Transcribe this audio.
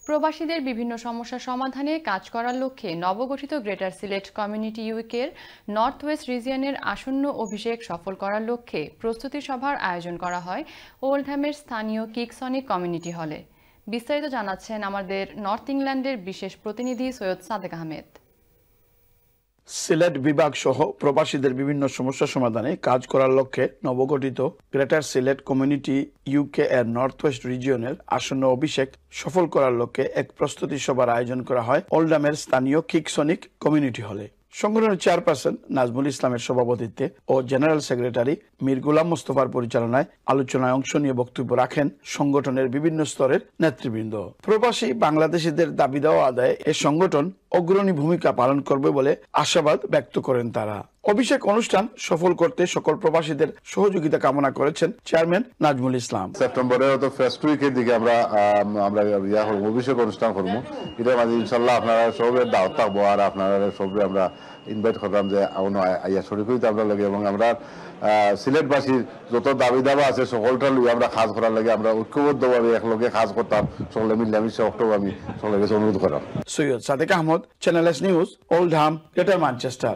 প্রবাসীদের বিভিন্ন সমস্যা সমাধানে কাজ করার লক্ষ্যে নবগঠিত গ্রেটার সিলেট কমিউনিটি ইউকের নর্থ ওয়েস্ট রিজিয়নের আসন্ন অভিষেক সফল করার লক্ষ্যে প্রস্তুতি সভার আয়োজন করা হয় ওল্ডহ্যামের স্থানীয় কিকসনিক কমিউনিটি হলে। বিস্তারিত জানাচ্ছেন আমাদের নর্থ ইংল্যান্ডের বিশেষ প্রতিনিধি সৈয়দ সাদেক আহমেদ। সিলেট বিভাগ সহ প্রবাসীদের বিভিন্ন সমস্যা সমাধানে কাজ করার লক্ষ্যে নবগঠিত গ্রেটার সিলেট কমিউনিটি ইউকে এর নর্থ ওয়েস্ট রিজিয়নের আসন্ন অভিষেক সফল করার লক্ষ্যে এক প্রস্তুতি সভার আয়োজন করা হয় ওল্ডহ্যামের স্থানীয় কিকসনিক কমিউনিটি হলে। সংগঠনের চেয়ারপারসন নাজমুল ইসলামের সভাপতিত্বে ও জেনারেল সেক্রেটারি মীর গোলাম মোস্তফার পরিচালনায় আলোচনায় অংশ নিয়ে বক্তব্য রাখেন সংগঠনের বিভিন্ন স্তরের নেতৃবৃন্দ। প্রবাসী বাংলাদেশিদের দাবি দেওয়া আদায়ে এ সংগঠন অগ্রণী ভূমিকা পালন করবে বলে আশাবাদ ব্যক্ত করেন তারা। অভিষেক অনুষ্ঠান সফল করতে সকল প্রবাসীদের সহযোগিতা কামনা করেছেন চেয়ারম্যান নাজমুল ইসলাম। সেপ্টেম্বরের তো ফার্স্ট উইকের দিকে আমরা অভিষেক অনুষ্ঠান করবো। এটা মাঝে ইনশাল্লাহ আপনারা সবের দাওয়াত থাকবো আর আপনারা সবে আমরা ইনভাইট করলাম যে আইয়া শরীর হইতে আমরা লাগে এবং আমরা সিলেটবাসীর যত দাবি দাবা আছে সকলটা লইয়া আমরা কাজ করার লাগে আমরা ঐক্যবদ্ধভাবে একলগে কাজ করতাম সকলে মিলামিশে অক্টোবর আমি সকলের কাছে অনুরোধ করলাম। Syed Sadek Ahmed, channel S news, Oldham, Greater Manchester.